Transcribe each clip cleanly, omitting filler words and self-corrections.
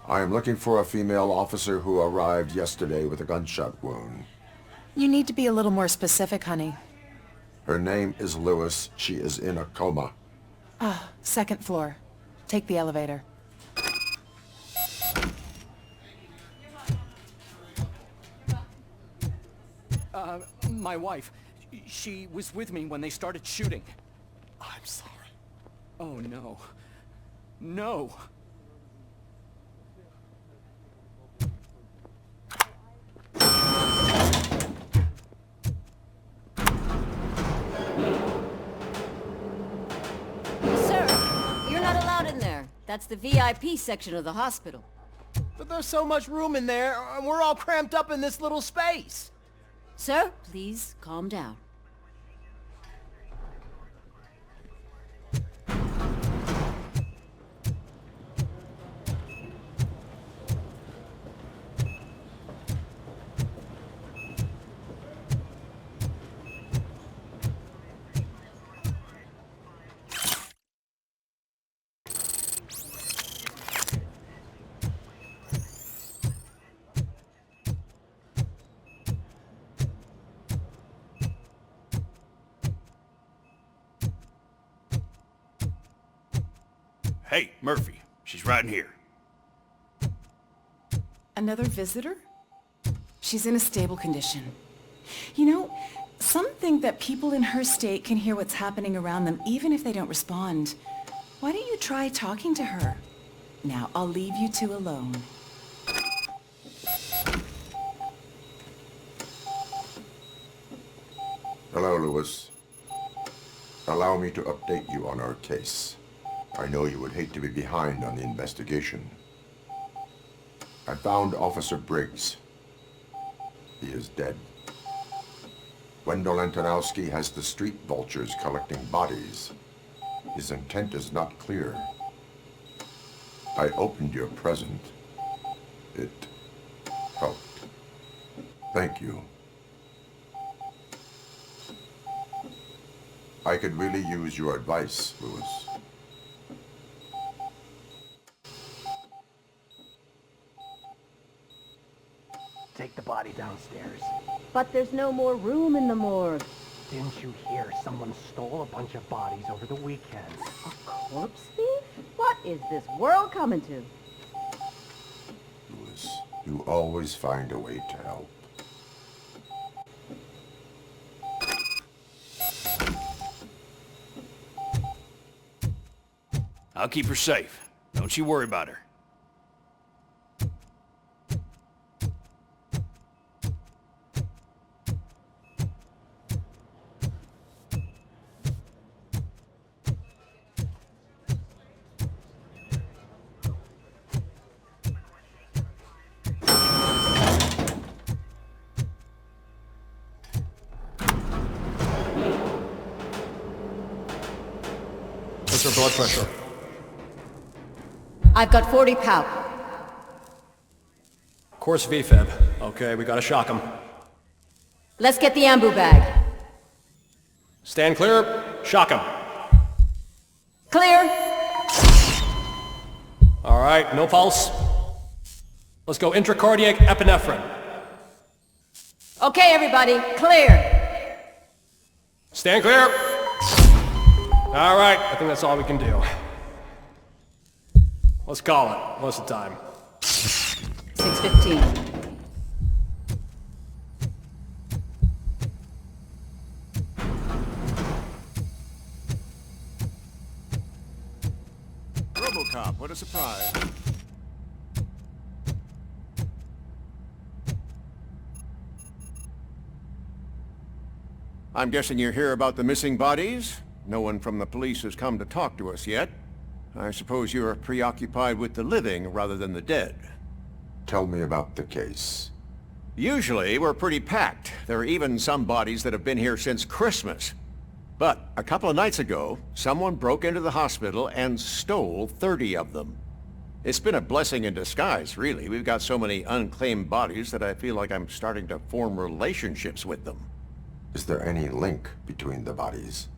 I am looking for a female officer who arrived yesterday with a gunshot wound. You need to be a little more specific, honey. Her name is Lewis. She is in a coma. Ah, second floor. Take the elevator. My wife. She was with me when they started shooting. I'm sorry. Oh, no. No! Sir, you're not allowed in there. That's the VIP section of the hospital. But there's so much room in there, and we're all cramped up in this little space. Sir, please calm down. Hey, Murphy. She's right in here. Another visitor? She's in a stable condition. You know, some think that people in her state can hear what's happening around them even if they don't respond. Why don't you try talking to her? Now, I'll leave you two alone. Hello, Lewis. Allow me to update you on our case. I know you would hate to be behind on the investigation. I found Officer Briggs. He is dead. Wendell Antonowski has the street vultures collecting bodies. His intent is not clear. I opened your present. It helped. Thank you. I could really use your advice, Lewis. Take the body downstairs. But there's no more room in the morgue. Didn't you hear someone stole a bunch of bodies over the weekend? A corpse thief? What is this world coming to? Lewis, you always find a way to help. I'll keep her safe. Don't you worry about her. What's her blood pressure? I've got 40 pow. Course VFib. Okay, we gotta shock him. Let's get the ambu bag. Stand clear. Shock him. Clear. All right, no pulse. Let's go intracardiac epinephrine. Okay, everybody, clear. Stand clear. All right, I think that's all we can do. Let's call it. What's the time? 6:15. RoboCop, what a surprise. I'm guessing you're here about the missing bodies? No one from the police has come to talk to us yet. I suppose you're preoccupied with the living rather than the dead. Tell me about the case. Usually, we're pretty packed. There are even some bodies that have been here since Christmas. But a couple of nights ago, someone broke into the hospital and stole 30 of them. It's been a blessing in disguise, really. We've got so many unclaimed bodies that I feel like I'm starting to form relationships with them. Is there any link between the bodies?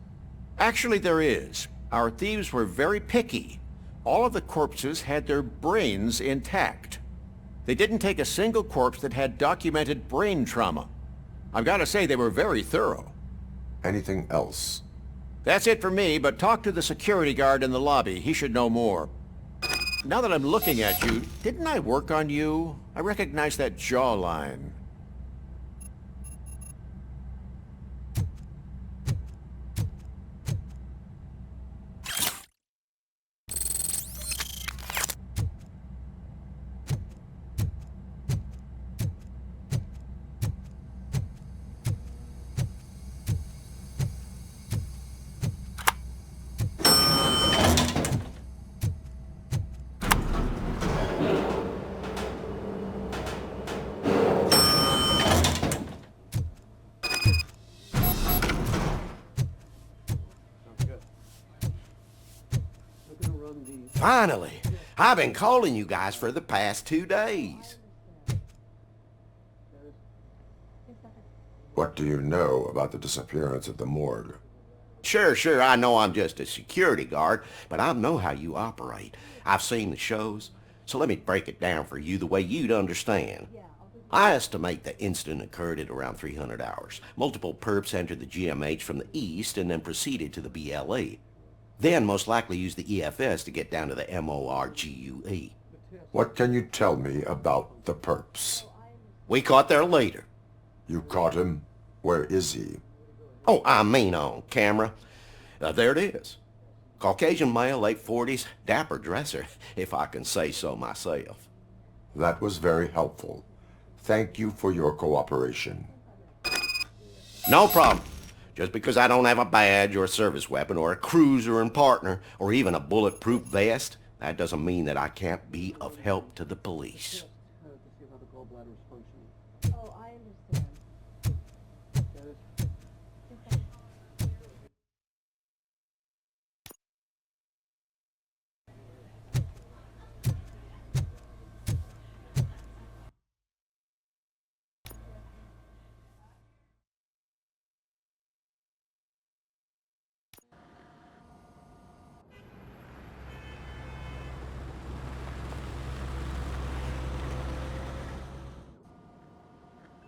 Actually, there is. Our thieves were very picky. all of the corpses had their brains intact. They didn't take a single corpse that had documented brain trauma. I've got to say they were very thorough. Anything else? That's it for me, but talk to the security guard in the lobby. He should know more. Now that I'm looking at you, didn't I work on you? I recognize that jawline. Finally! I've been calling you guys for the past 2 days. What do you know about the disappearance at the morgue? Sure, I know I'm just a security guard, but I know how you operate. I've seen the shows, so let me break it down for you the way you'd understand. I estimate the incident occurred at around 300 hours. Multiple perps entered the GMH from the east and then proceeded to the BLE. Then most likely used the EFS to get down to the MORGUE. What can you tell me about the perps? We caught their leader. You caught him? Where is he? Oh, I mean on camera. There it is. Caucasian male, late 40s, dapper dresser, if I can say so myself. That was very helpful. Thank you for your cooperation. No problem. Just because I don't have a badge or a service weapon or a cruiser and partner or even a bulletproof vest, that doesn't mean that I can't be of help to the police. Oh, I understand.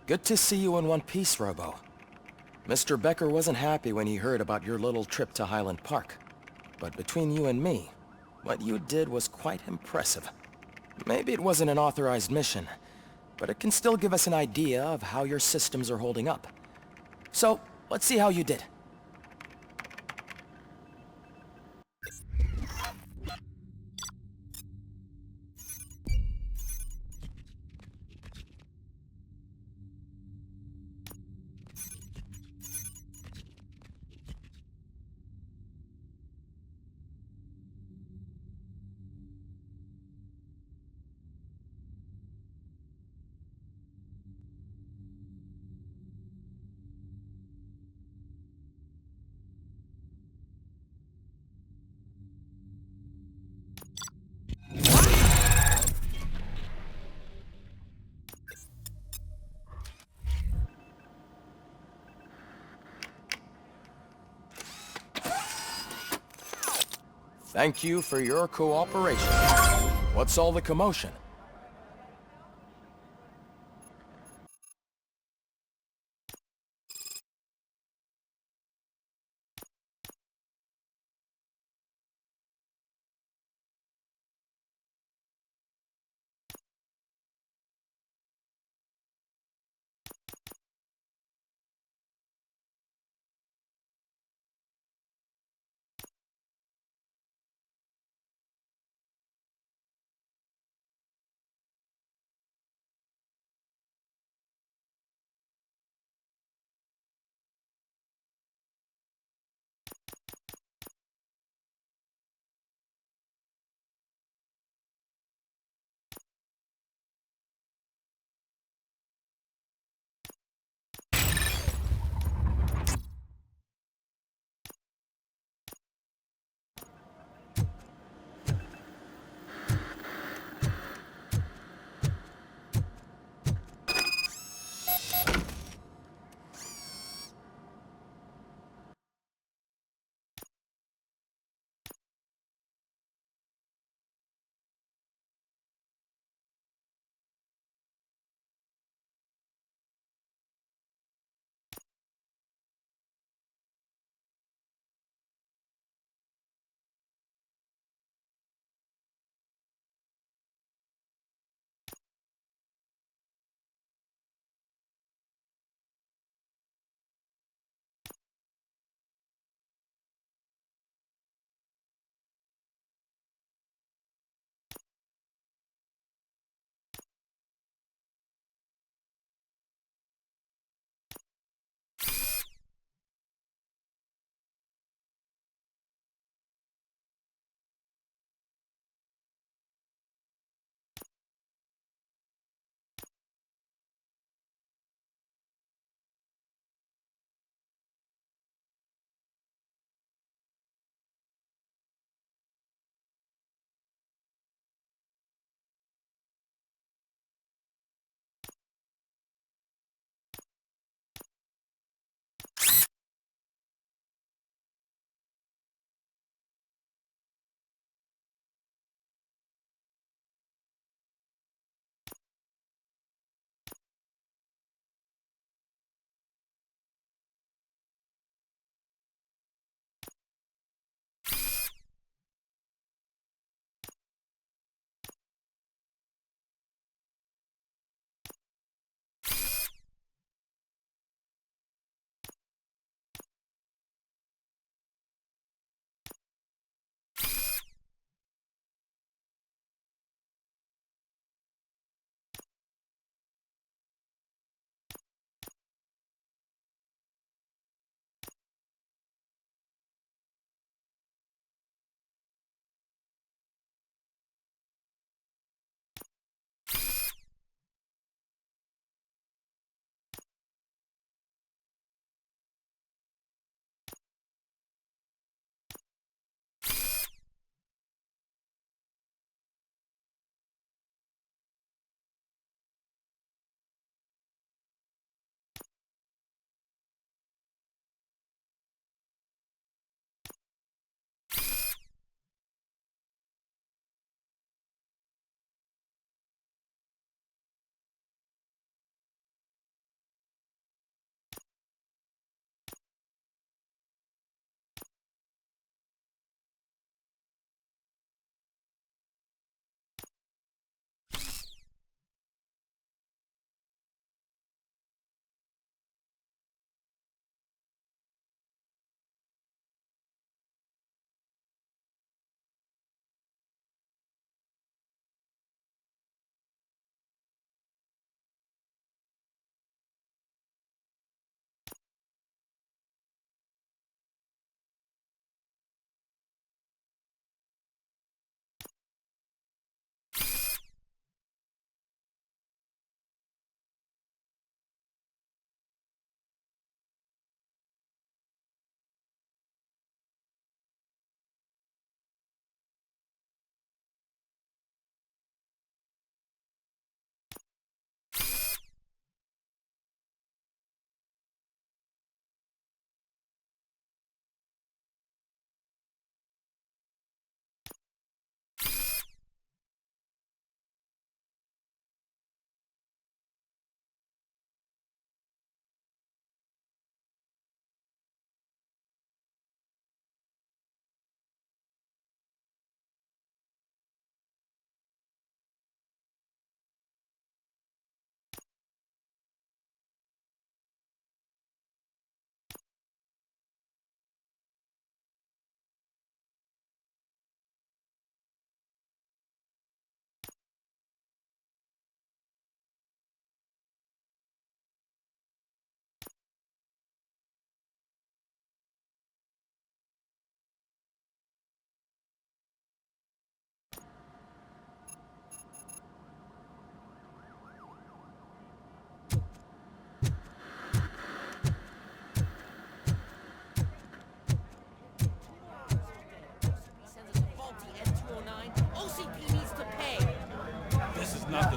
Good to see you in one piece, Robo. Mr. Becker wasn't happy when he heard about your little trip to Highland Park. But between you and me, what you did was quite impressive. Maybe it wasn't an authorized mission, but it can still give us an idea of how your systems are holding up. So, let's see how you did. Thank you for your cooperation. What's all the commotion?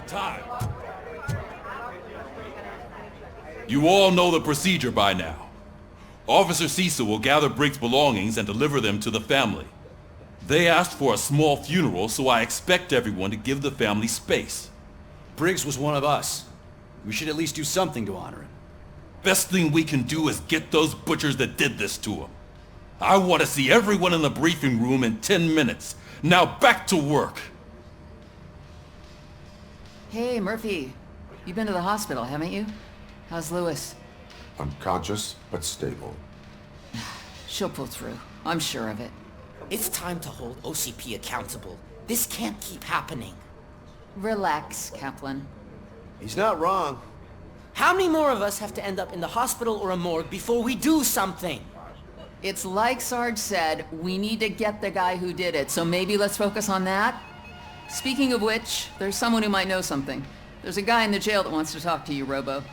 time. You all know the procedure by now. Officer Cecil will gather Briggs' belongings and deliver them to the family. They asked for a small funeral, so I expect everyone to give the family space. Briggs was one of us. We should at least do something to honor him. Best thing we can do is get those butchers that did this to him. I want to see everyone in the briefing room in 10 minutes. Now back to work. Hey, Murphy. You've been to the hospital, haven't you? How's Lewis? Unconscious, but stable. She'll pull through. I'm sure of it. It's time to hold OCP accountable. This can't keep happening. Relax, Kaplan. He's not wrong. How many more of us have to end up in the hospital or a morgue before we do something? It's like Sarge said, we need to get the guy who did it, so maybe let's focus on that? Speaking of which, there's someone who might know something. There's a guy in the jail that wants to talk to you, Robo.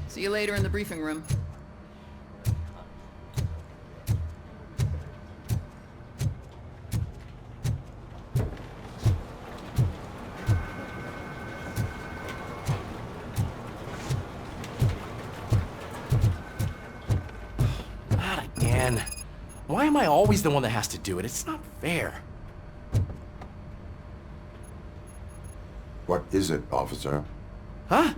See you later in the briefing room. Not again. Why am I always the one that has to do it? It's not fair. What is it, officer? Huh?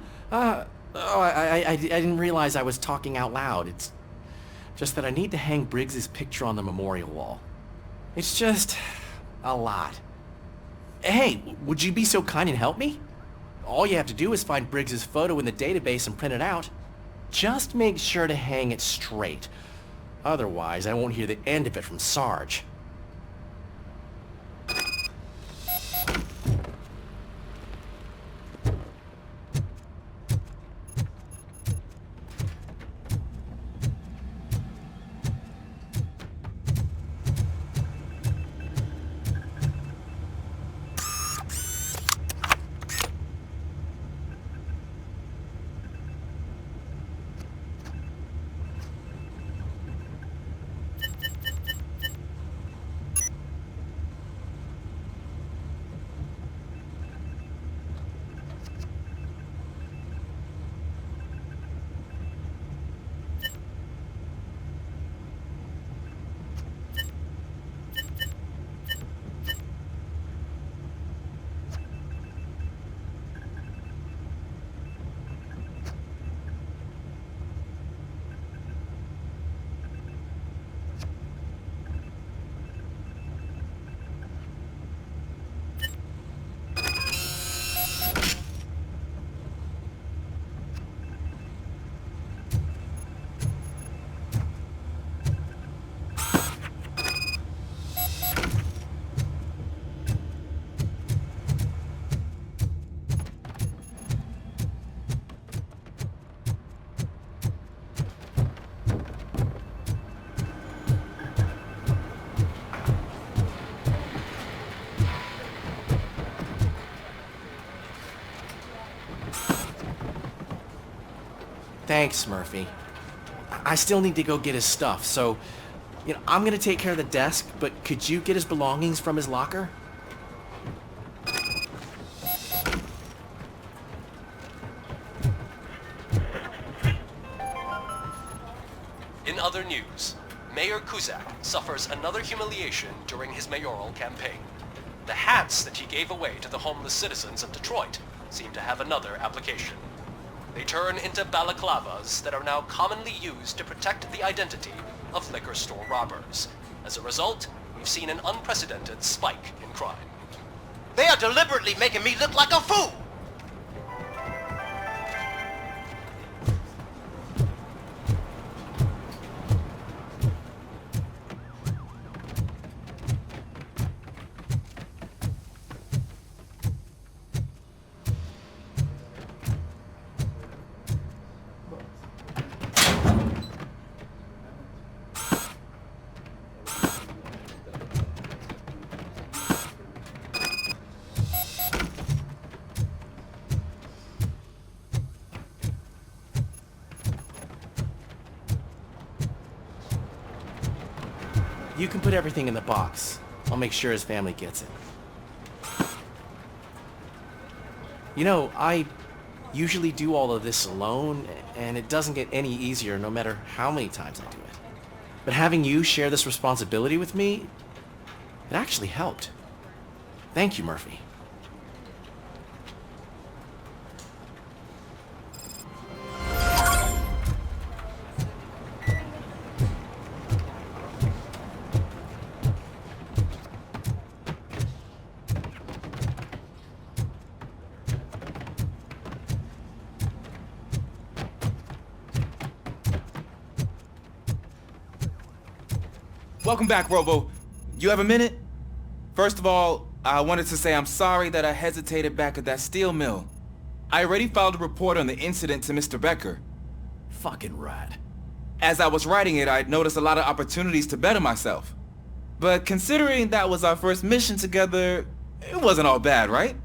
I didn't realize I was talking out loud. It's just that I need to hang Briggs's picture on the memorial wall. It's just a lot. Hey, would you be so kind and help me? All you have to do is find Briggs's photo in the database and print it out. Just make sure to hang it straight. Otherwise, I won't hear the end of it from Sarge. Thanks, Murphy. I still need to go get his stuff, so, I'm gonna take care of the desk, but could you get his belongings from his locker? In other news, Mayor Kuzak suffers another humiliation during his mayoral campaign. The hats that he gave away to the homeless citizens of Detroit seem to have another application. They turn into balaclavas that are now commonly used to protect the identity of liquor store robbers. As a result, we've seen an unprecedented spike in crime. They are deliberately making me look like a fool! You can put everything in the box. I'll make sure his family gets it. You know, I usually do all of this alone, and it doesn't get any easier no matter how many times I do it. But having you share this responsibility with me, it actually helped. Thank you, Murphy. Welcome back, Robo. You have a minute? First of all, I wanted to say I'm sorry that I hesitated back at that steel mill. I already filed a report on the incident to Mr. Becker. Fucking rad. As I was writing it, I'd noticed a lot of opportunities to better myself. But considering that was our first mission together, it wasn't all bad, right?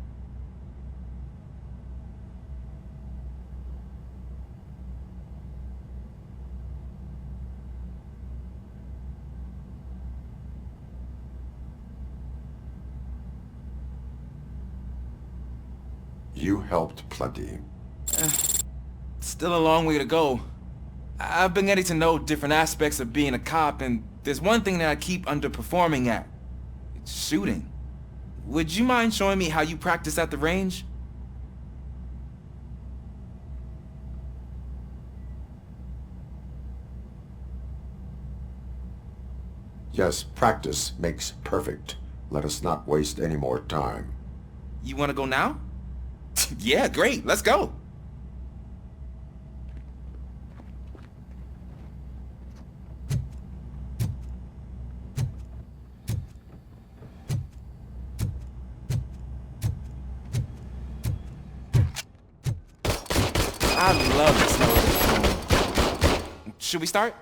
You helped plenty. Still a long way to go. I've been getting to know different aspects of being a cop, and there's one thing that I keep underperforming at. It's shooting. Would you mind showing me how you practice at the range? Yes, practice makes perfect. Let us not waste any more time. You want to go now? Yeah, great. Let's go. I love the smell of this. Should we start?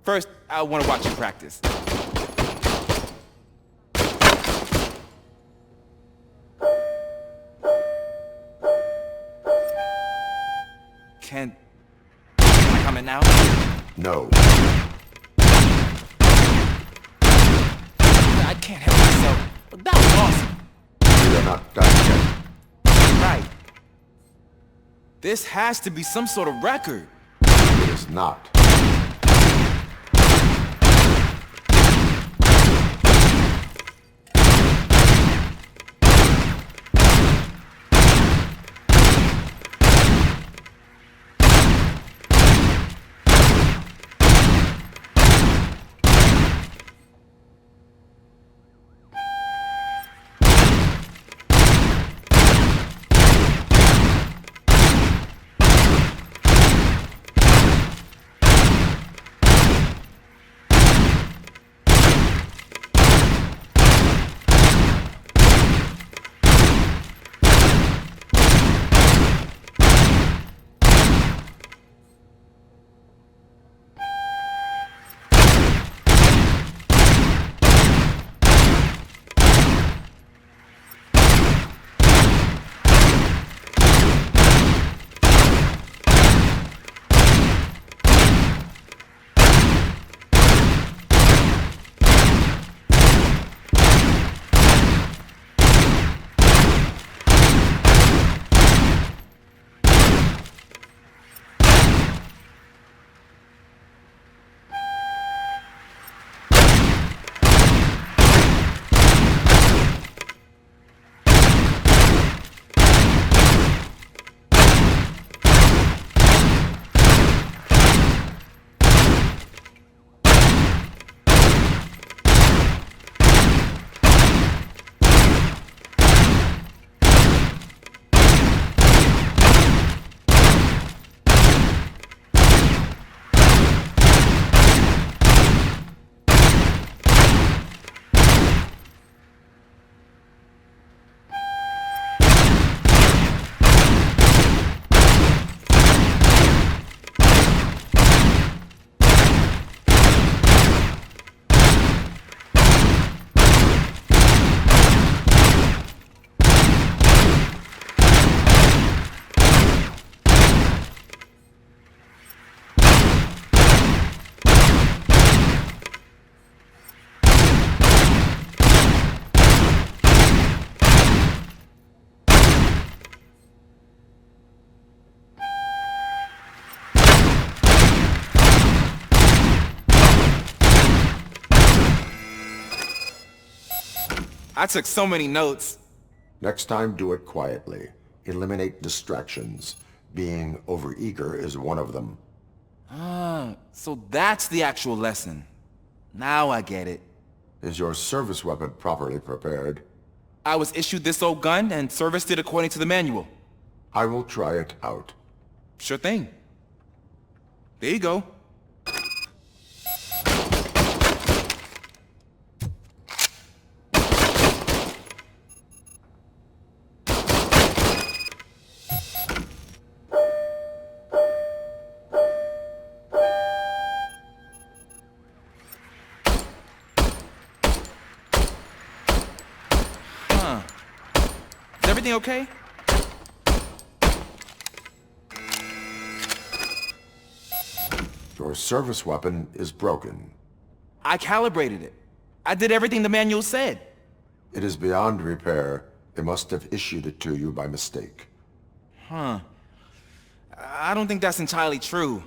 First, I want to watch you practice. Can I comment now? No. I can't help myself. That was awesome. We are not done yet. Right. This has to be some sort of record. It is not. I took so many notes. Next time, do it quietly. Eliminate distractions. Being overeager is one of them. Ah, so that's the actual lesson. Now I get it. Is your service weapon properly prepared? I was issued this old gun and serviced it according to the manual. I will try it out. Sure thing. There you go. Is everything okay? Your service weapon is broken. I calibrated it. I did everything the manual said. It is beyond repair. They must have issued it to you by mistake. Huh. I don't think that's entirely true.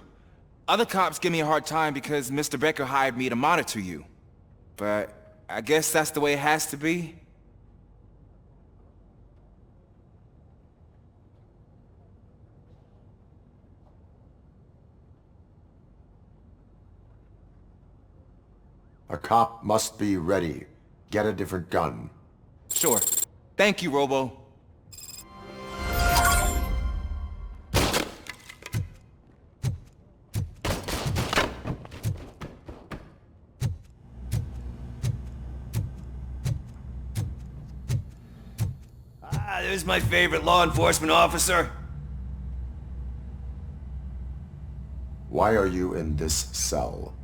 Other cops give me a hard time because Mr. Becker hired me to monitor you. But I guess that's the way it has to be. A cop must be ready. Get a different gun. Sure. Thank you, Robo. There's my favorite law enforcement officer. Why are you in this cell?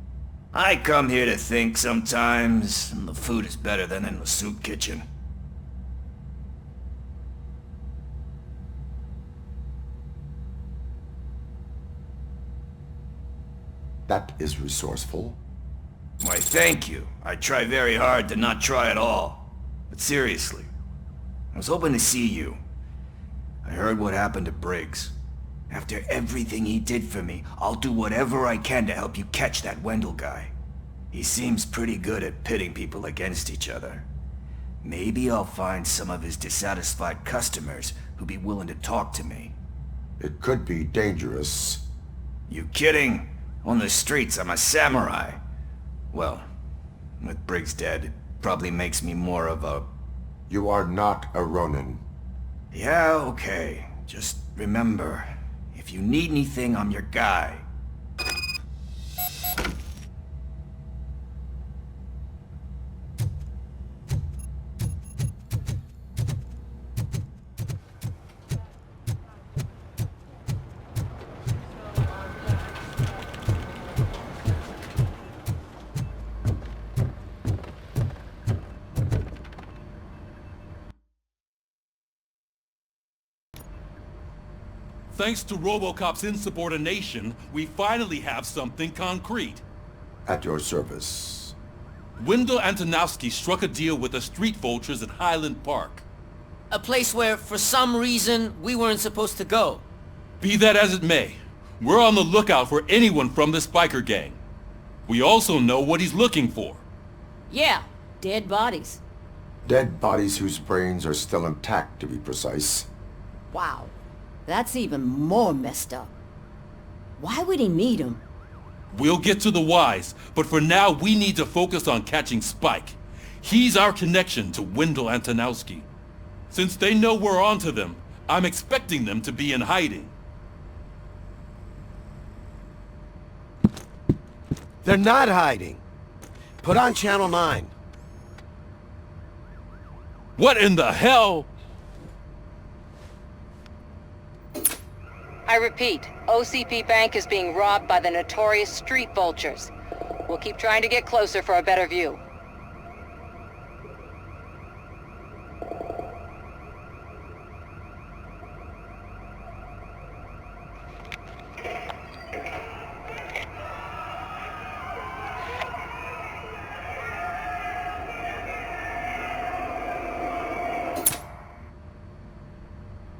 I come here to think sometimes, and the food is better than in the soup kitchen. That is resourceful. Why, thank you. I try very hard to not try at all. But seriously, I was hoping to see you. I heard what happened to Briggs. After everything he did for me, I'll do whatever I can to help you catch that Wendell guy. He seems pretty good at pitting people against each other. Maybe I'll find some of his dissatisfied customers who'd be willing to talk to me. It could be dangerous. You kidding? On the streets, I'm a samurai. Well, with Briggs dead, it probably makes me more of a... You are not a Ronin. Yeah, okay. Just remember, if you need anything, I'm your guy. Thanks to RoboCop's insubordination, we finally have something concrete. At your service. Wendell Antonowski struck a deal with the street vultures at Highland Park. A place where, for some reason, we weren't supposed to go. Be that as it may, we're on the lookout for anyone from this biker gang. We also know what he's looking for. Yeah, dead bodies. Dead bodies whose brains are still intact, to be precise. Wow. That's even more messed up. Why would he need him? We'll get to the whys, but for now we need to focus on catching Spike. He's our connection to Wendell Antonowski. Since they know we're onto them, I'm expecting them to be in hiding. They're not hiding. Put on Channel 9. What in the hell? I repeat, OCP Bank is being robbed by the notorious street vultures. We'll keep trying to get closer for a better view.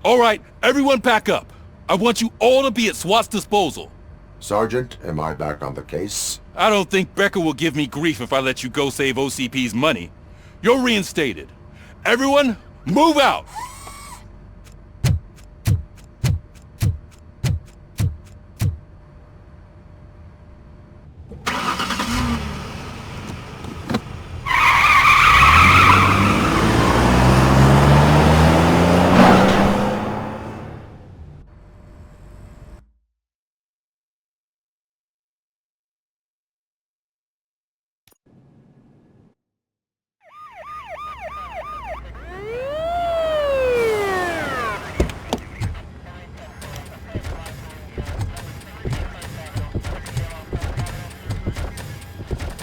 All right, everyone pack up. I want you all to be at SWAT's disposal. Sergeant, am I back on the case? I don't think Becker will give me grief if I let you go save OCP's money. You're reinstated. Everyone, move out!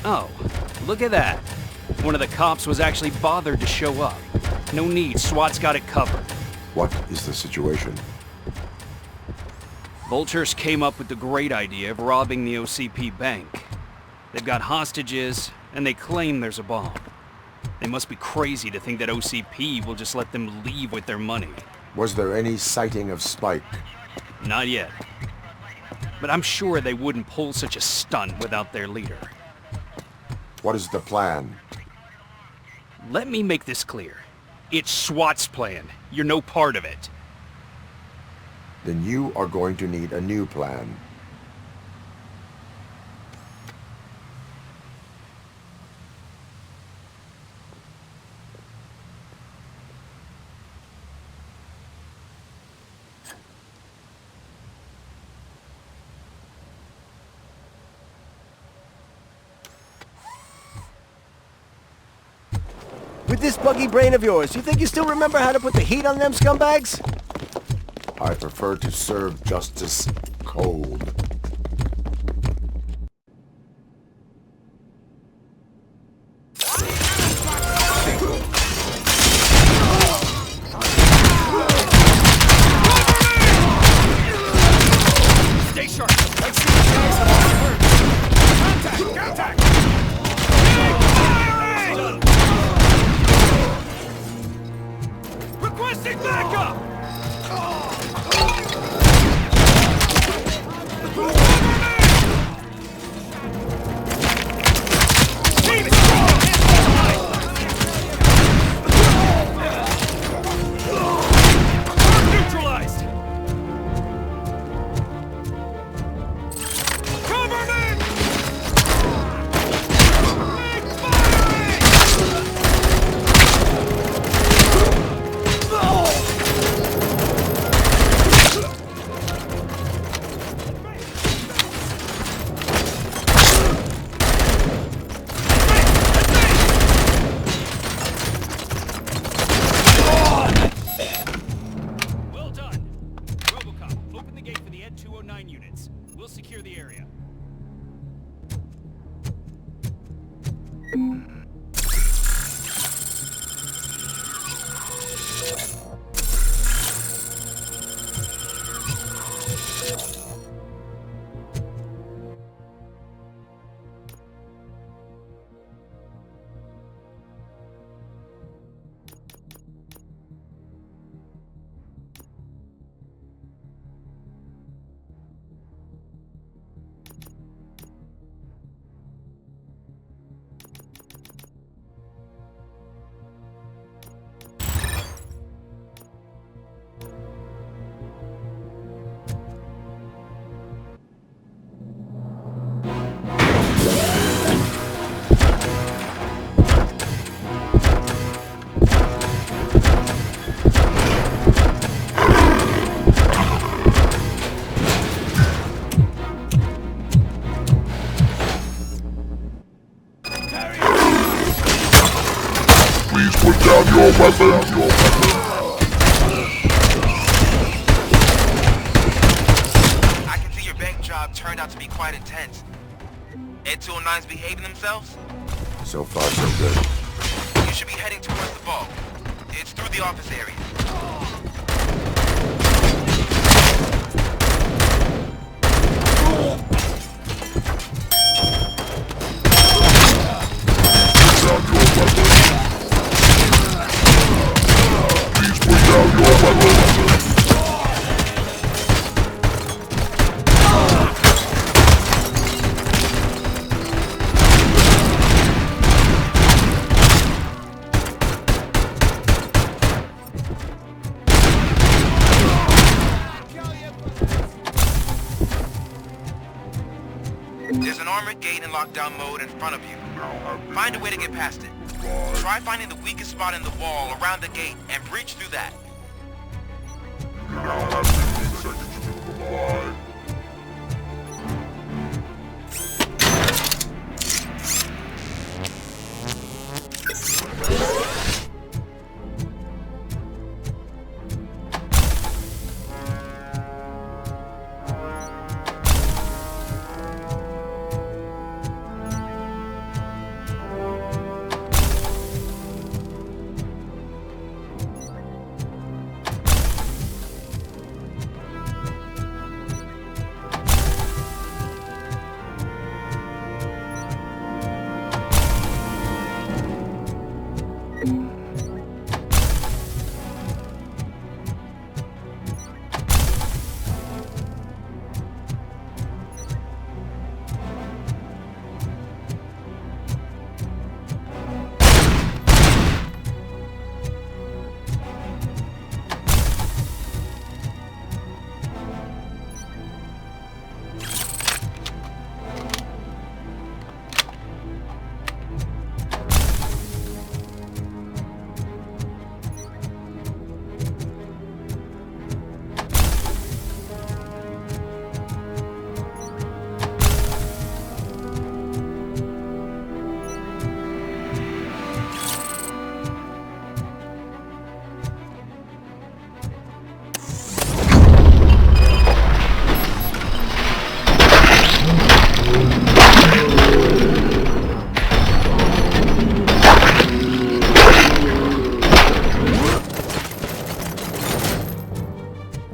Oh, look at that. One of the cops was actually bothered to show up. No need, SWAT's got it covered. What is the situation? Vultures came up with the great idea of robbing the OCP bank. They've got hostages, and they claim there's a bomb. They must be crazy to think that OCP will just let them leave with their money. Was there any sighting of Spike? Not yet. But I'm sure they wouldn't pull such a stunt without their leader. What is the plan? Let me make this clear. It's SWAT's plan. You're no part of it. Then you are going to need a new plan. With this buggy brain of yours, you think you still remember how to put the heat on them scumbags? I prefer to serve justice cold. Stay sharp. Let's see the guys have all hurt. Contact! Contact! Requesting backup! Neutralized! Cover me! Well done. RoboCop, open the gate for the Ed 209 units. We'll secure the area. Please put down your weapon. I can see your bank job turned out to be quite intense. Ed 209's behaving themselves? So far, so good. You should be heading towards the vault. It's through the office area. Please put down your weapon. There's an armored gate in lockdown mode in front of you. Find a way to get past it. Try finding the weakest spot in the wall around the gate and breach through that. You now have 15 seconds to comply.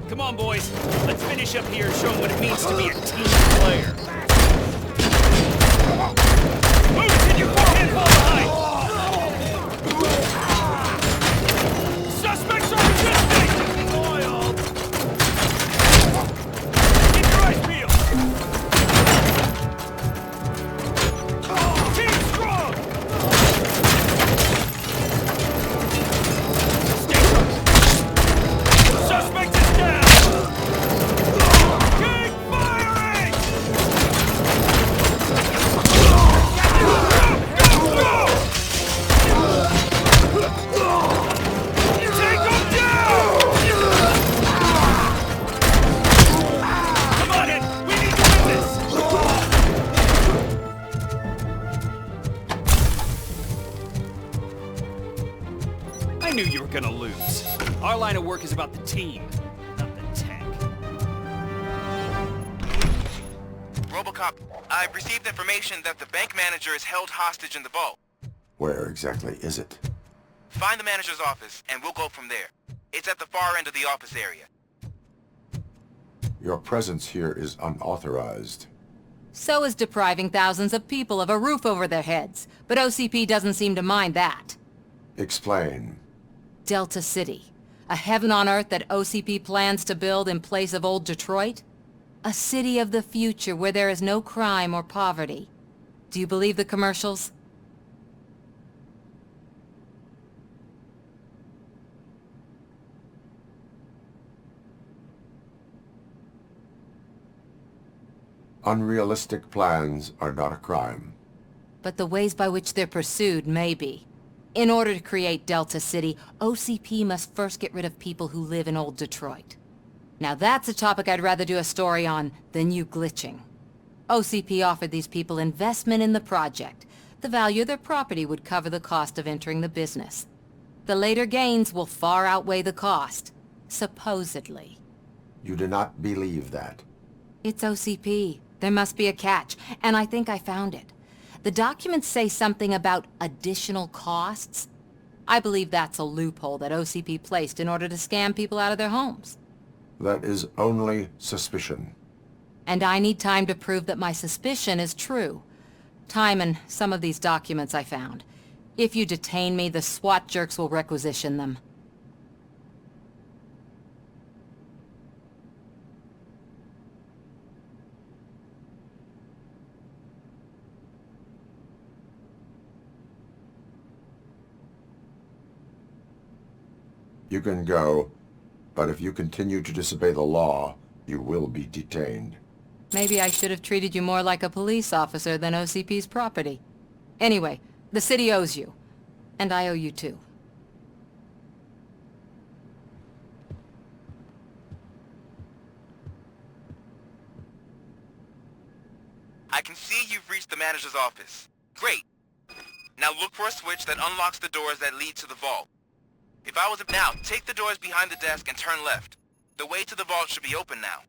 Come on, boys. Let's finish up here and show them what it means to be a team player. Move! Can you can't fall behind! Suspects are resisting! Oil! Keep your eyes peeled! Team strong! Stay sharp! Suspect is down! Keep firing! Take him down! Come on in! We need to win this! I knew you were gonna lose. Our line of work is about the team, not the tank. RoboCop, I've received information that the bank manager is held hostage in the vault. Where exactly is it? Find the manager's office, and we'll go from there. It's at the far end of the office area. Your presence here is unauthorized. So is depriving thousands of people of a roof over their heads. But OCP doesn't seem to mind that. Explain. Delta City. A heaven on earth that OCP plans to build in place of old Detroit? A city of the future where there is no crime or poverty. Do you believe the commercials? Unrealistic plans are not a crime. But the ways by which they're pursued may be. In order to create Delta City, OCP must first get rid of people who live in old Detroit. Now that's a topic I'd rather do a story on than you glitching. OCP offered these people investment in the project. The value of their property would cover the cost of entering the business. The later gains will far outweigh the cost. Supposedly. You do not believe that. It's OCP. There must be a catch, and I think I found it. The documents say something about additional costs. I believe that's a loophole that OCP placed in order to scam people out of their homes. That is only suspicion. And I need time to prove that my suspicion is true. Time and some of these documents I found. If you detain me, the SWAT jerks will requisition them. You can go, but if you continue to disobey the law, you will be detained. Maybe I should have treated you more like a police officer than OCP's property. Anyway, the city owes you. And I owe you too. I can see you've reached the manager's office. Great. Now look for a switch that unlocks the doors that lead to the vault. If I was now, take the doors behind the desk and turn left. The way to the vault should be open now.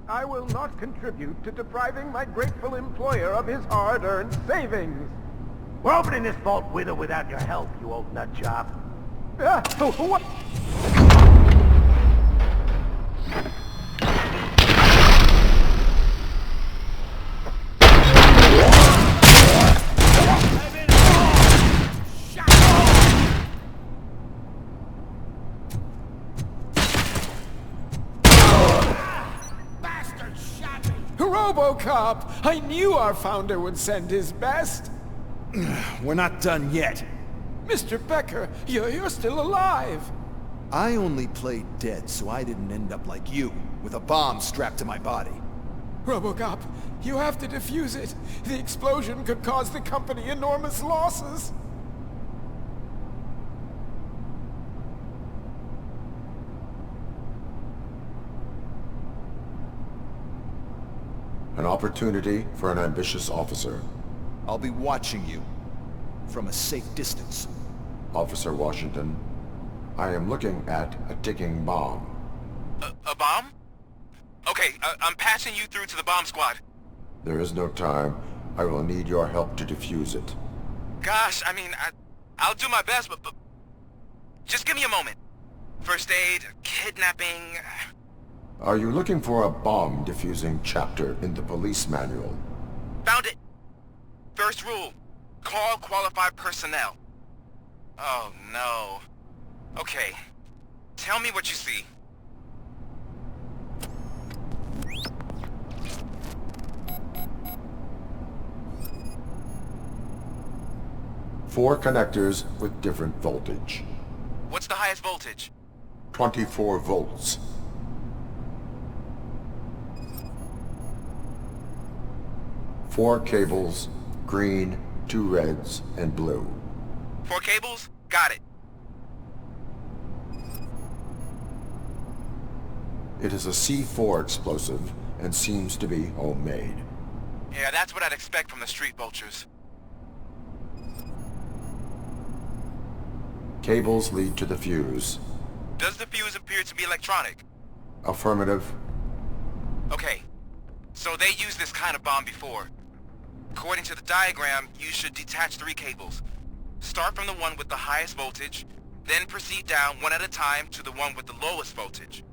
I will not contribute to depriving my grateful employer of his hard-earned savings. We're opening this vault with or without your help, you old nut job. What? RoboCop! I knew our founder would send his best. We're not done yet. Mr. Becker, you're still alive. I only played dead so I didn't end up like you, with a bomb strapped to my body. RoboCop, you have to defuse it. The explosion could cause the company enormous losses. An opportunity for an ambitious officer. I'll be watching you, from a safe distance. Officer Washington, I am looking at a ticking bomb. A bomb? Okay, I'm passing you through to the bomb squad. There is no time. I will need your help to defuse it. Gosh, I mean, I'll do my best, but just give me a moment. First aid, kidnapping... Are you looking for a bomb defusing chapter in the police manual? Found it! First rule, call qualified personnel. Oh no. Okay, tell me what you see. Four connectors with different voltage. What's the highest voltage? 24 volts. Four cables, green, 2 reds, and blue. 4 cables? Got it. It is a C4 explosive and seems to be homemade. Yeah, that's what I'd expect from the street vultures. Cables lead to the fuse. Does the fuse appear to be electronic? Affirmative. Okay, so they used this kind of bomb before. According to the diagram, you should detach 3 cables. Start from the one with the highest voltage, then proceed down one at a time to the one with the lowest voltage.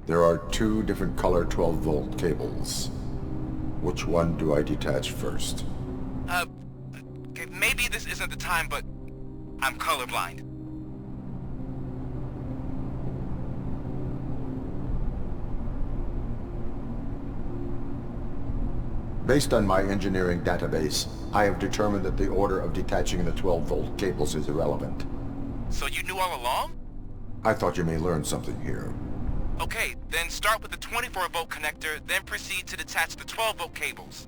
There are 2 different color 12-volt cables. Which one do I detach first? Okay, maybe this isn't the time, but I'm colorblind. Based on my engineering database, I have determined that the order of detaching the 12-volt cables is irrelevant. So you knew all along? I thought you may learn something here. Okay, then start with the 24-volt connector, then proceed to detach the 12-volt cables.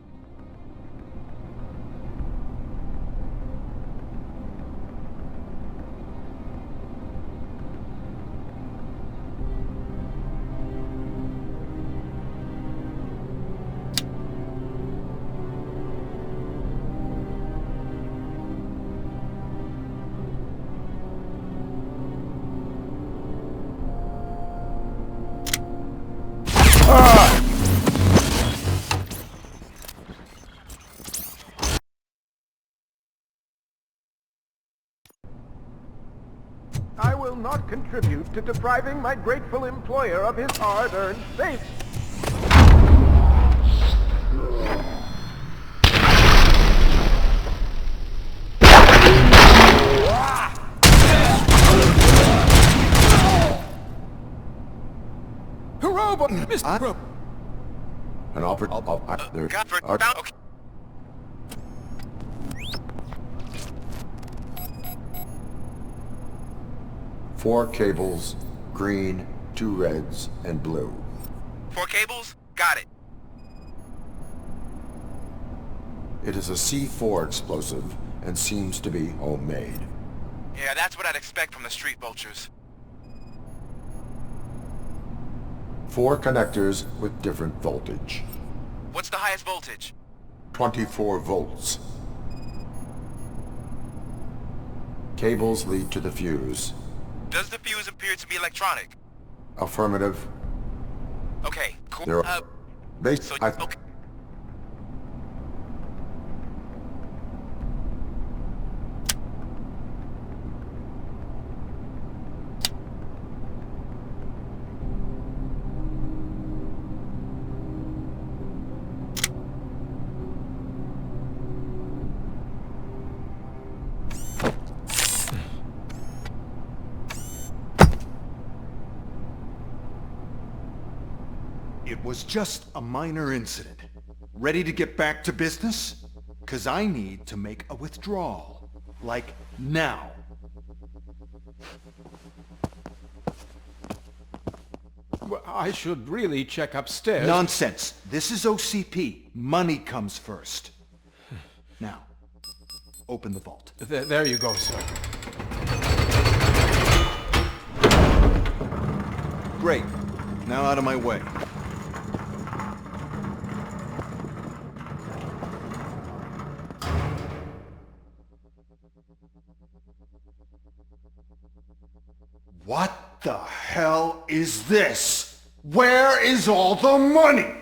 I will not contribute to depriving my grateful employer of his hard-earned savings. Mr. An opportunity. 4 cables, green, 2 reds, and blue. 4 cables? Got it. It is a C4 explosive and seems to be homemade. Yeah, that's what I'd expect from the street vultures. 4 connectors with different voltage. What's the highest voltage? 24 volts. Cables lead to the fuse. Does the fuse appear to be electronic? Affirmative. Okay, cool. There are... Okay. It was just a minor incident. Ready to get back to business? 'Cause I need to make a withdrawal. Like, now. Well, I should really check upstairs. Nonsense. This is OCP. Money comes first. Now, open the vault. There you go, sir. Great. Now out of my way. What the hell is this? Where is all the money?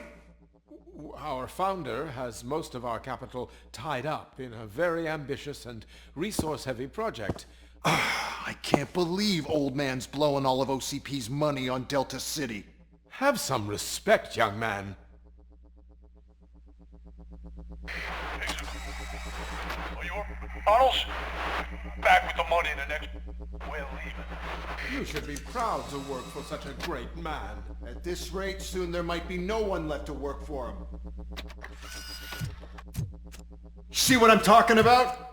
Our founder has most of our capital tied up in a very ambitious and resource-heavy project. I can't believe old man's blowing all of OCP's money on Delta City. Have some respect, young man. Arnold's back with the money in the next... We're leaving. You should be proud to work for such a great man. At this rate, soon there might be no one left to work for him. See what I'm talking about?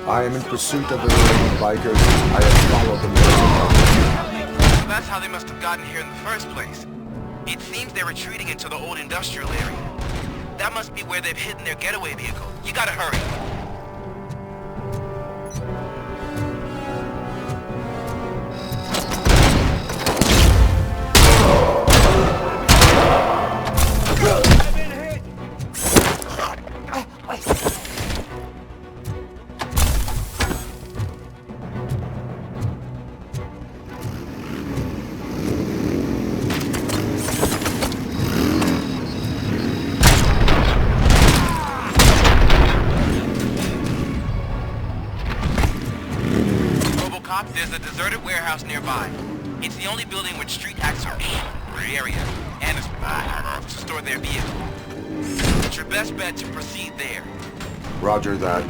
I am in pursuit of the remaining bikers. I have followed them. So that's how they must have gotten here in the first place. It seems they're retreating into the old industrial area. That must be where they've hidden their getaway vehicle. You gotta hurry. There's a deserted warehouse nearby. It's the only building with street access area and a spot to store their vehicle. It's your best bet to proceed there. Roger that.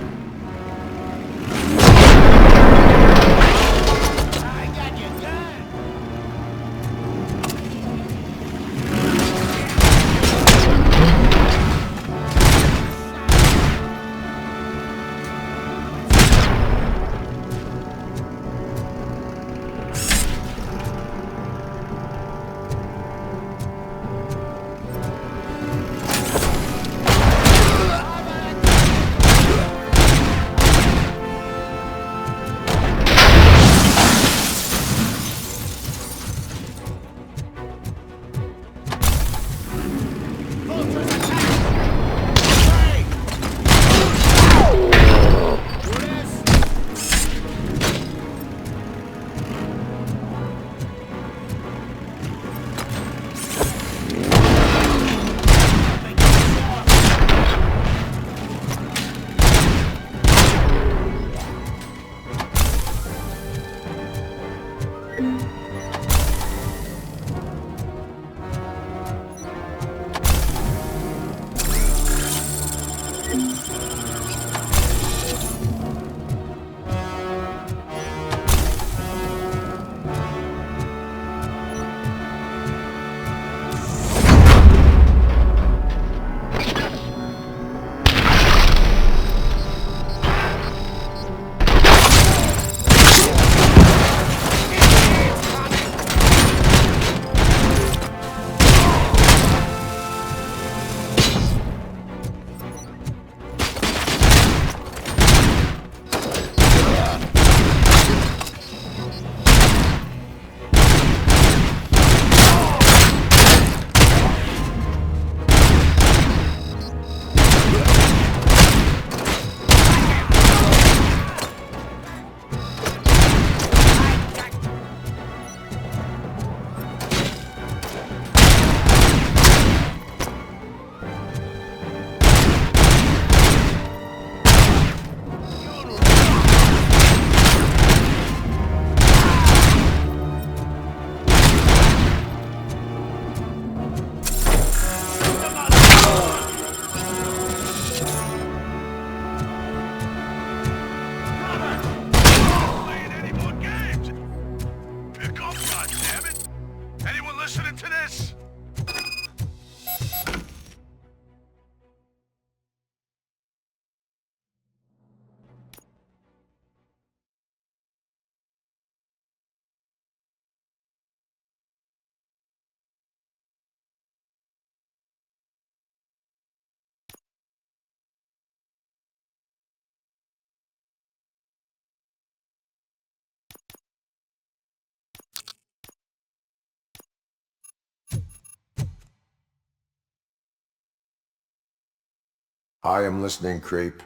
I am listening, Creep.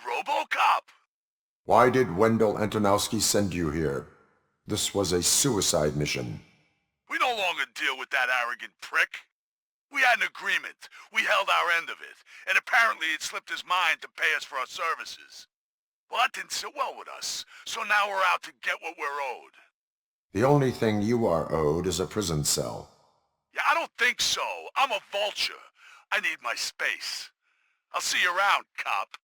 RoboCop! Why did Wendell Antonowski send you here? This was a suicide mission. We no longer deal with that arrogant prick. We had an agreement. We held our end of it. And apparently it slipped his mind to pay us for our services. Well, that didn't sit well with us. So now we're out to get what we're owed. The only thing you are owed is a prison cell. Yeah, I don't think so. I'm a vulture. I need my space. I'll see you around, cop.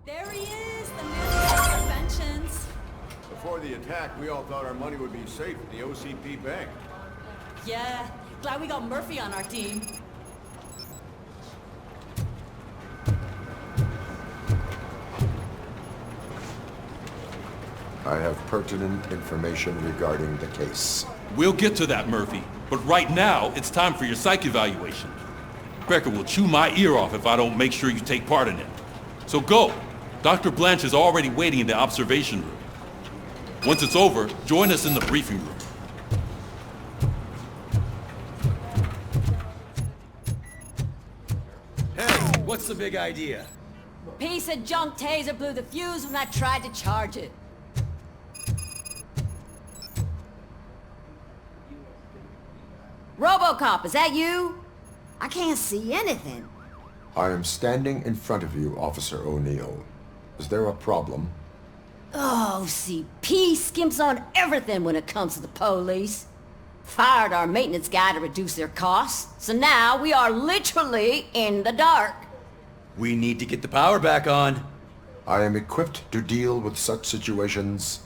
There he is, the man of interventions. Before the attack, we all thought our money would be safe at the OCP bank. Yeah, glad we got Murphy on our team. I have pertinent information regarding the case. We'll get to that, Murphy. But right now, it's time for your psych evaluation. Becker will chew my ear off if I don't make sure you take part in it. So go. Dr. Blanche is already waiting in the observation room. Once it's over, join us in the briefing room. Hey, what's the big idea? Piece of junk taser blew the fuse when I tried to charge it. RoboCop, is that you? I can't see anything. I am standing in front of you, Officer O'Neill. Is there a problem? Oh, CP skimps on everything when it comes to the police. Fired our maintenance guy to reduce their costs, so now we are literally in the dark. We need to get the power back on. I am equipped to deal with such situations.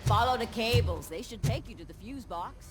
Follow the cables. They should take you to the fuse box.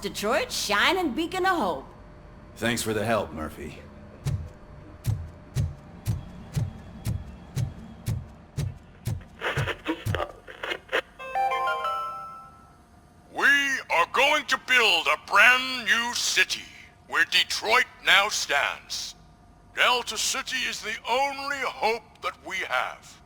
Detroit's shining beacon of hope. Thanks for the help, Murphy. We are going to build a brand new city where Detroit now stands. Delta City is the only hope that we have.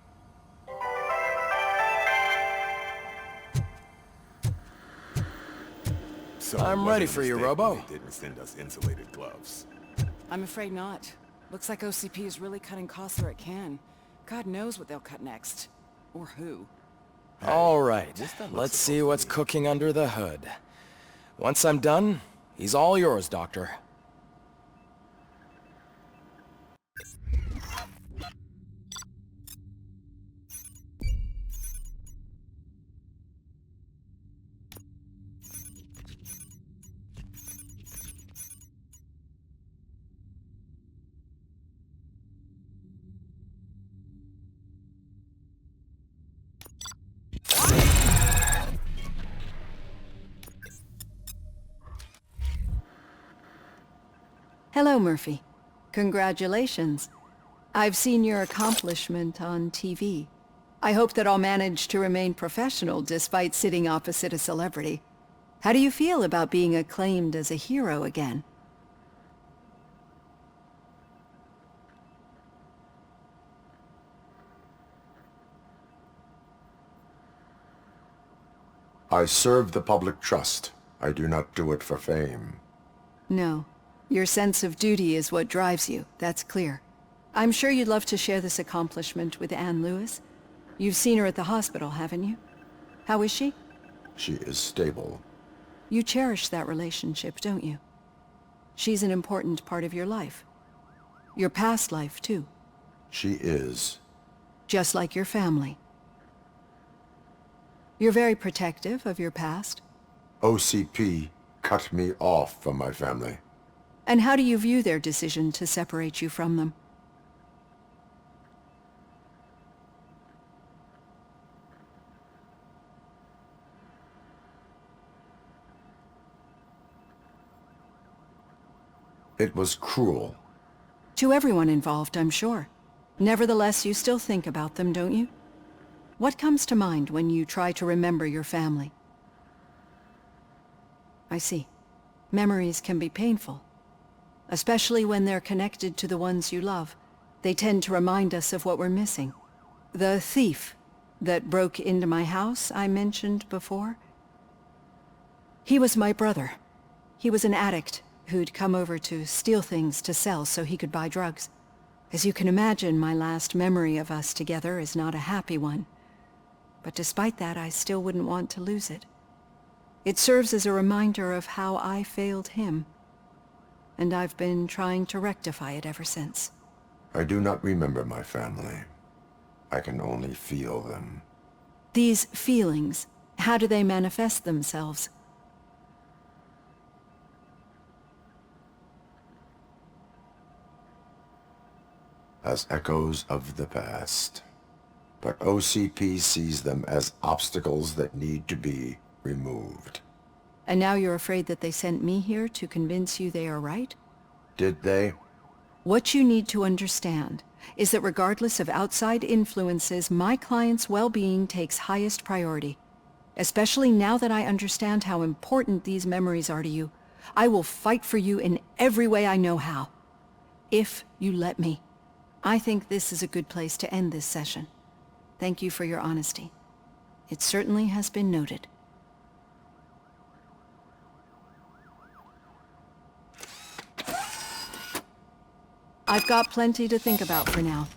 I'm ready for you, Robo. Didn't send us insulated gloves. I'm afraid not. Looks like OCP is really cutting costs where it can. God knows what they'll cut next. Or who. All right, let's see what's cooking under the hood. Once I'm done, he's all yours, Doctor. Hello, Murphy. Congratulations. I've seen your accomplishment on TV. I hope that I'll manage to remain professional despite sitting opposite a celebrity. How do you feel about being acclaimed as a hero again? I serve the public trust. I do not do it for fame. No. Your sense of duty is what drives you, that's clear. I'm sure you'd love to share this accomplishment with Anne Lewis. You've seen her at the hospital, haven't you? How is she? She is stable. You cherish that relationship, don't you? She's an important part of your life. Your past life, too. She is. Just like your family. You're very protective of your past. OCP cut me off from my family. And how do you view their decision to separate you from them? It was cruel. To everyone involved, I'm sure. Nevertheless, you still think about them, don't you? What comes to mind when you try to remember your family? I see. Memories can be painful. Especially when they're connected to the ones you love. They tend to remind us of what we're missing. The thief that broke into my house I mentioned before? He was my brother. He was an addict who'd come over to steal things to sell so he could buy drugs. As you can imagine, my last memory of us together is not a happy one. But despite that, I still wouldn't want to lose it. It serves as a reminder of how I failed him. And I've been trying to rectify it ever since. I do not remember my family. I can only feel them. These feelings, how do they manifest themselves? As echoes of the past. But OCP sees them as obstacles that need to be removed. And now you're afraid that they sent me here to convince you they are right? Did they? What you need to understand is that regardless of outside influences, my client's well-being takes highest priority. Especially now that I understand how important these memories are to you. I will fight for you in every way I know how. If you let me. I think this is a good place to end this session. Thank you for your honesty. It certainly has been noted. I've got plenty to think about for now.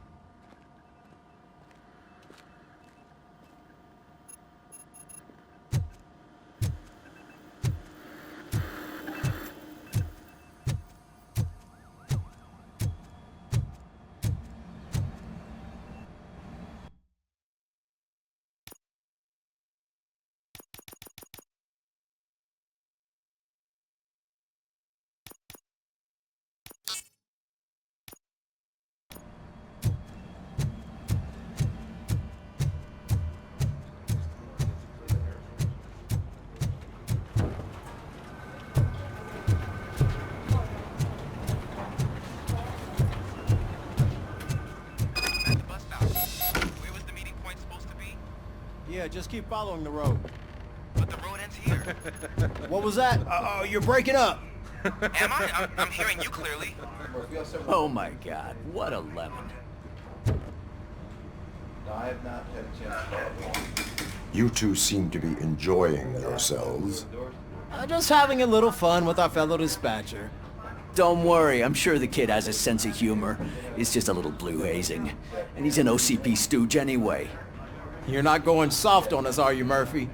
Yeah, just keep following the road. But the road ends here. What was that? Uh-oh, you're breaking up. Am I? I'm hearing you clearly. Oh my god, what a lemon. I have not had a chance to You two seem to be enjoying yourselves. Just having a little fun with our fellow dispatcher. Don't worry, I'm sure the kid has a sense of humor. It's just a little blue hazing. And he's an OCP stooge anyway. You're not going soft on us, are you, Murphy?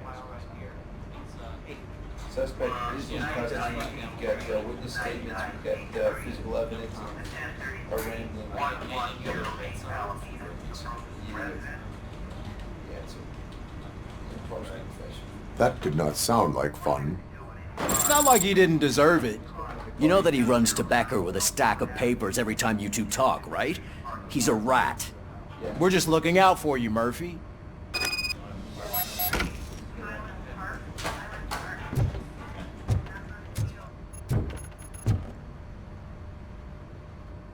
Suspect is in custody. We've got witness statements, we've got physical evidence, our rambling. That did not sound like fun. It's not like he didn't deserve it. You know that he runs to Becker with a stack of papers every time you two talk, right? He's a rat. We're just looking out for you, Murphy.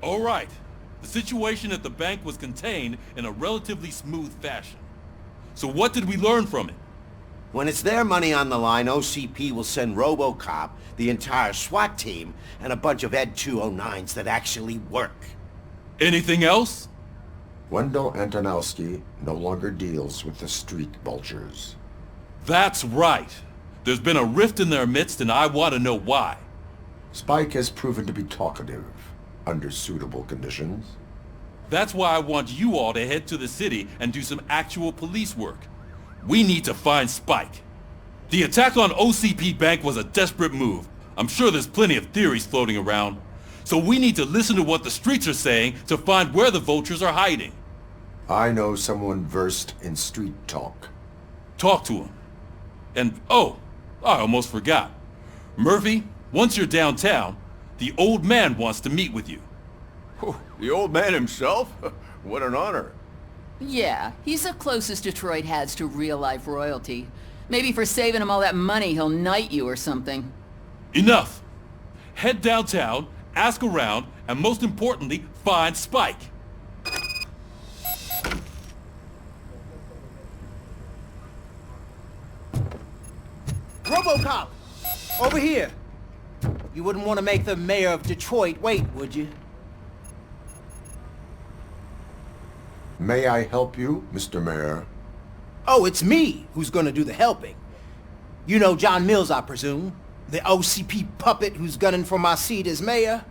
All right. The situation at the bank was contained in a relatively smooth fashion. So what did we learn from it? When it's their money on the line, OCP will send RoboCop, the entire SWAT team, and a bunch of Ed 209s that actually work. Anything else? Wendell Antonowski no longer deals with the street vultures. That's right. There's been a rift in their midst and I want to know why. Spike has proven to be talkative, under suitable conditions. That's why I want you all to head to the city and do some actual police work. We need to find Spike. The attack on OCP Bank was a desperate move. I'm sure there's plenty of theories floating around. So we need to listen to what the streets are saying to find where the vultures are hiding. I know someone versed in street talk. Talk to him. And, oh, I almost forgot. Murphy, once you're downtown, the old man wants to meet with you. The old man himself? What an honor. Yeah, he's the closest Detroit has to real-life royalty. Maybe for saving him all that money, he'll knight you or something. Enough! Head downtown, ask around, and most importantly, find Spike. RoboCop! Over here! You wouldn't want to make the mayor of Detroit wait, would you? May I help you, Mr. Mayor? Oh, it's me who's gonna do the helping. You know John Mills, I presume? The OCP puppet who's gunning for my seat as mayor?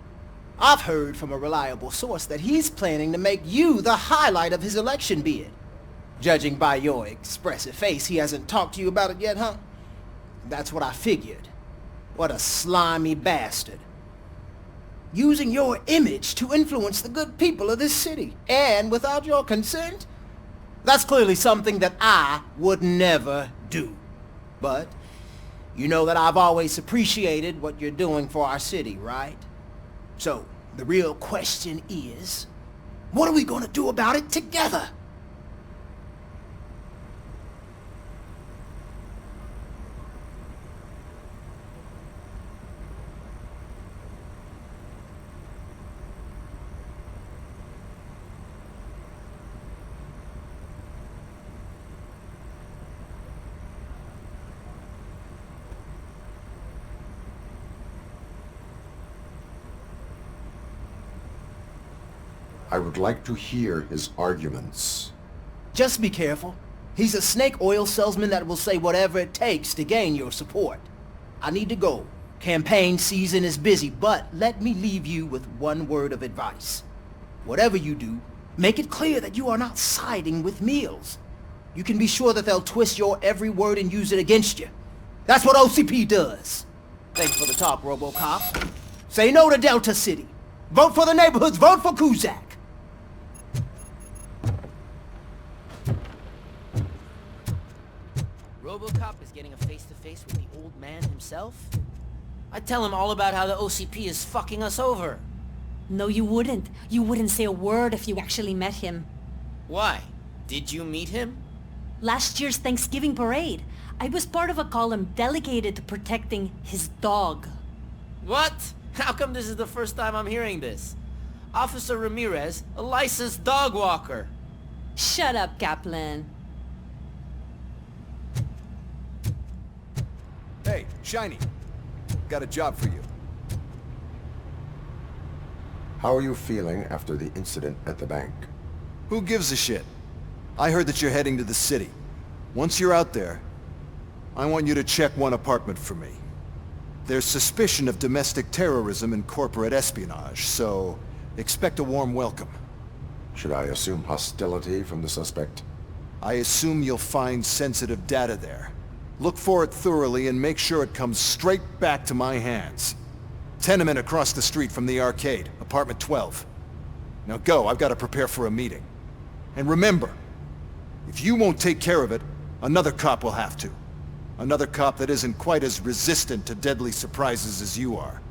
I've heard from a reliable source that he's planning to make you the highlight of his election bid. Judging by your expressive face, he hasn't talked to you about it yet, huh? That's what I figured. What a slimy bastard. Using your image to influence the good people of this city, and without your consent? That's clearly something that I would never do. But, you know that I've always appreciated what you're doing for our city, right? So, the real question is, what are we gonna do about it together? I would like to hear his arguments. Just be careful. He's a snake oil salesman that will say whatever it takes to gain your support. I need to go. Campaign season is busy, but let me leave you with one word of advice. Whatever you do, make it clear that you are not siding with Mills. You can be sure that they'll twist your every word and use it against you. That's what OCP does. Thanks for the talk, RoboCop. Say no to Delta City. Vote for the neighborhoods. Vote for Kuzak. RoboCop is getting a face-to-face with the old man himself? I'd tell him all about how the OCP is fucking us over. No, you wouldn't. You wouldn't say a word if you actually met him. Why? Did you meet him? Last year's Thanksgiving parade. I was part of a column delegated to protecting his dog. What? How come this is the first time I'm hearing this? Officer Ramirez, a licensed dog walker. Shut up, Kaplan. Hey, Shiny. Got a job for you. How are you feeling after the incident at the bank? Who gives a shit? I heard that you're heading to the city. Once you're out there, I want you to check one apartment for me. There's suspicion of domestic terrorism and corporate espionage, so expect a warm welcome. Should I assume hostility from the suspect? I assume you'll find sensitive data there. Look for it thoroughly and make sure it comes straight back to my hands. Tenement across the street from the arcade, apartment 12. Now go, I've got to prepare for a meeting. And remember, if you won't take care of it, another cop will have to. Another cop that isn't quite as resistant to deadly surprises as you are.